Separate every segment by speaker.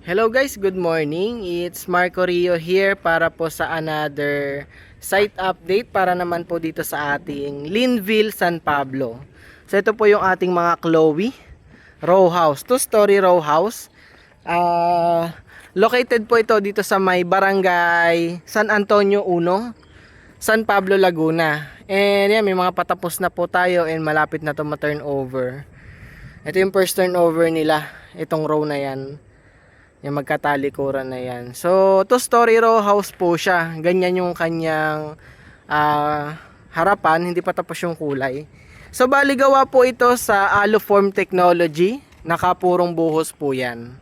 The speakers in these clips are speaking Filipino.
Speaker 1: Hello guys, good morning. It's Marco Rio here para po sa another site update para naman po dito sa ating Linville, San Pablo. So ito po yung ating mga Chloe row house, two-story row house. Located po ito dito sa may barangay San Antonio 1, San Pablo, Laguna. And yan, may mga patapos na po tayo and malapit na to ma-turnover. Ito yung first turnover nila, itong row na yan. Yung magkatalikuran na yan. So, two-story row house po siya. Ganyan yung kanyang harapan. Hindi pa tapos yung kulay. So, bali gawa po ito sa Aluform technology. Nakapurong buhos po yan.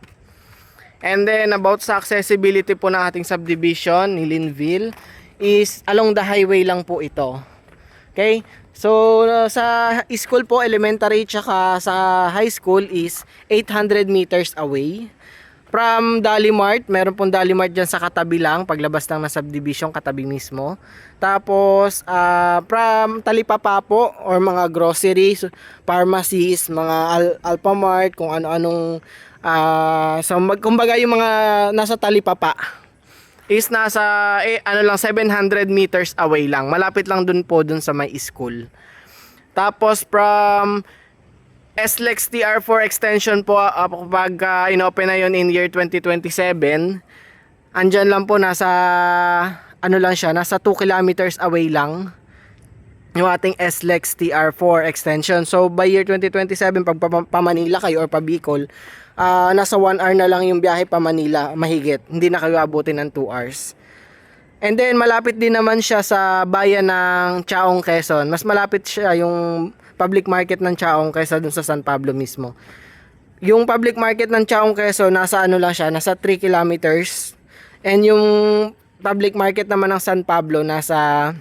Speaker 1: And then, about sa accessibility po ng ating subdivision ni Linville is along the highway lang po ito. Okay? So, sa school po, elementary tsaka sa high school is 800 meters away. From Dalimart, meron pong Dalimart dyan sa katabi lang, paglabas lang ng subdivision, katabi mismo. Tapos, from Talipapa po, or mga groceries, pharmacies, mga Alphamart, kung ano-anong, kumbaga yung mga nasa Talipapa, is nasa, ano lang, 700 meters away lang. Malapit lang dun po, dun sa may school. Tapos, from SLEX TR4 extension po, kapag inopen na yun in year 2027, andyan lang po, nasa ano lang siya, nasa 2 kilometers away lang yung ating SLEX TR4 extension. So by year 2027, pag pa Manila kayo or pa Bicol, nasa 1 hour na lang yung biyahe pa Manila, mahigit, hindi na kayo abutin ng 2 hours. And then malapit din naman siya sa bayan ng Chaong, Quezon. Mas malapit siya yung public market ng Chaong kaysa dun sa San Pablo mismo. Yung public market ng Chaong, Quezon, nasa ano lang siya, nasa 3 kilometers. And yung public market naman ng San Pablo, nasa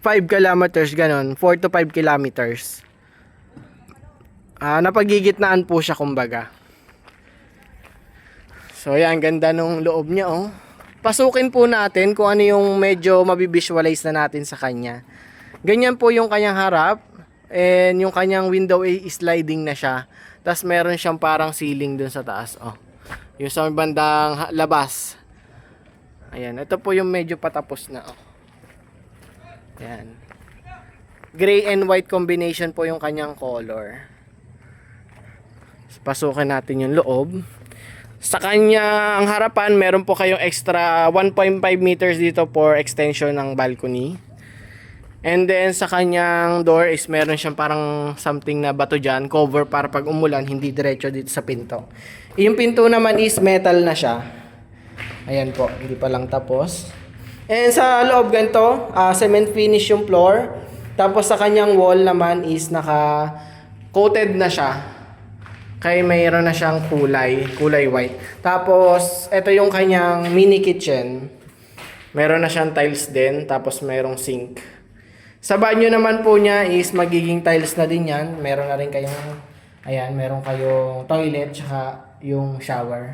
Speaker 1: 5 kilometers, ganon, 4 to 5 kilometers. Napagigitnaan po siya, kumbaga. So yan, ganda nung loob niya, oh. Pasukin po natin kung ano yung medyo mabivisualize na natin sa kanya. Ganyan po yung kanyang harap. And yung kanyang window is sliding na siya. Tapos meron siyang parang ceiling dun sa taas. Oh. Yung sa bandang labas. Ayan. Ito po yung medyo patapos na. Oh. Ayan. Gray and white combination po yung kanyang color. Pasukin natin yung loob. Sa kanyang harapan, meron po kayong extra 1.5 meters dito for extension ng balcony. And then sa kanyang door is meron siyang parang something na bato dyan, cover para pag umulan hindi diretso dito sa pinto. Yung pinto naman is metal na siya. Ayan po, hindi pa lang tapos. And sa loob ganito, cement finish yung floor. Tapos sa kanyang wall naman is naka coated na siya. Kaya mayroon na siyang kulay white. Tapos ito yung kanyang mini kitchen. Meron na siyang tiles din, tapos mayroong sink. Sa banyo naman po niya is magiging tiles na din yan. Meron na rin kayong, ayan, meron kayong toilet tsaka yung shower.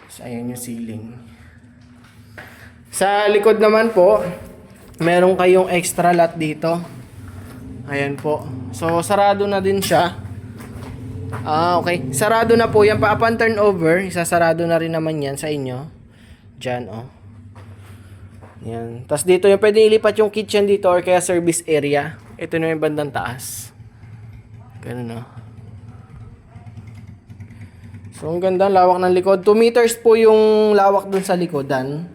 Speaker 1: So, ayan yung ceiling. Sa likod naman po, meron kayong extra lot dito. Ayan po. So, sarado na din siya. Okay. Sarado na po yan. Upon turnover, isasarado na rin naman yan sa inyo. Diyan, oh. Yan. Tapos dito yung pwede ilipat yung kitchen dito or kaya service area. Ito na yung bandang taas. Ganun, no? So, ang ganda, lawak ng likod. 2 meters po yung lawak dun sa likodan.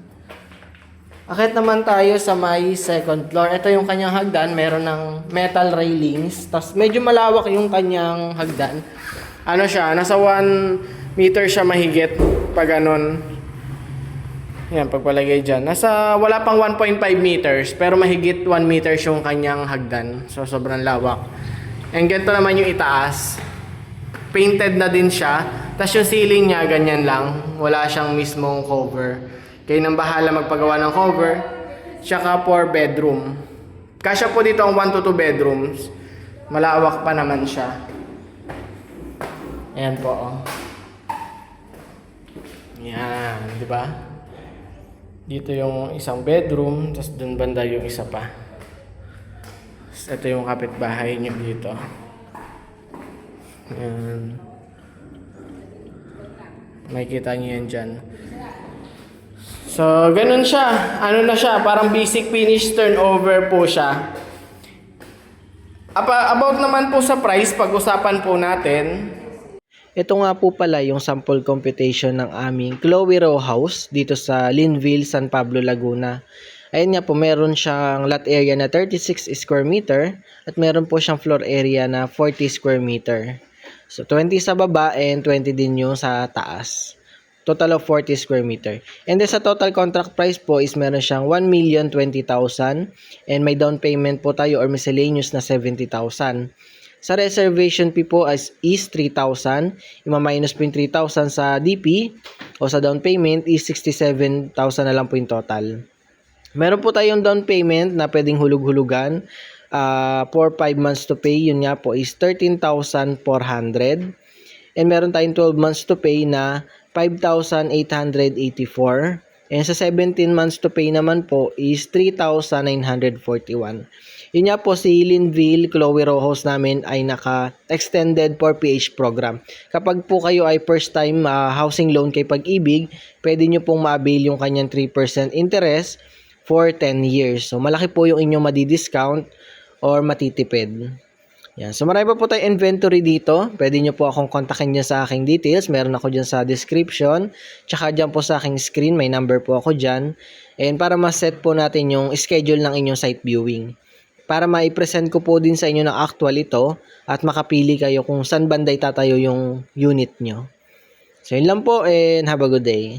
Speaker 1: Akit naman tayo sa may second floor. Ito yung kanyang hagdan. Meron ng metal railings. Tapos medyo malawak yung kanyang hagdan. Ano siya? Nasa 1 meter siya mahigit. Pag ganun. Yan, pagpalagay dyan. Wala pang 1.5 meters, pero mahigit 1 meters yung kanyang hagdan. So, sobrang lawak. And ganito naman yung itaas. Painted na din siya. Tapos yung ceiling niya, ganyan lang. Wala siyang mismong cover. Kayo nang bahala magpagawa ng cover. Tsaka 4 bedroom. Kasya po dito ang 1 to 2 bedrooms. Malawak pa naman siya. Ayan po, oh. Yan, di ba? Dito yung isang bedroom, tapos dun banda yung isa pa. Ito yung kapitbahay nyo dito. Ayan. Makikita nyo yan dyan. So, ganun siya. Ano na siya? Parang basic finish turnover po siya. About naman po sa price, pag-usapan po natin. Ito nga po pala yung sample computation ng aming Chloe Row House dito sa Linville, San Pablo, Laguna. Ayun nga po, meron siyang lot area na 36 square meter at meron po siyang floor area na 40 square meter. So, 20 sa baba and 20 din yung sa taas. Total of 40 square meter. And then sa total contract price po is meron siyang 1,020,000 and may down payment po tayo or miscellaneous na 70,000. Sa reservation fee po is 3,000. Ima-minus po yung 3,000 sa DP o sa down payment is 67,000 na lang po yung total. Meron po tayong down payment na pwedeng hulug-hulugan for 5 months to pay. Yun nga po is 13,400. And meron tayong 12 months to pay na 5,884. And sa 17 months to pay naman po is 3,941. Yun nga po, si Linville Chloe Row House namin ay naka-extended for PH program. Kapag po kayo ay first time housing loan kay Pag-ibig, pwede nyo pong ma-avail yung kanyang 3% interest for 10 years. So, malaki po yung inyong madi-discount or matitipid. Yan. So, marami pa po tayong inventory dito. Pwede nyo po akong kontakin dyan sa aking details. Meron ako dyan sa description. Tsaka dyan po sa aking screen, may number po ako dyan. And para ma-set po natin yung schedule ng inyong site viewing. Para ma-present ko po din sa inyo ng actual ito at makapili kayo kung saan banday tatayo yung unit nyo. So, yun lang po and have a good day.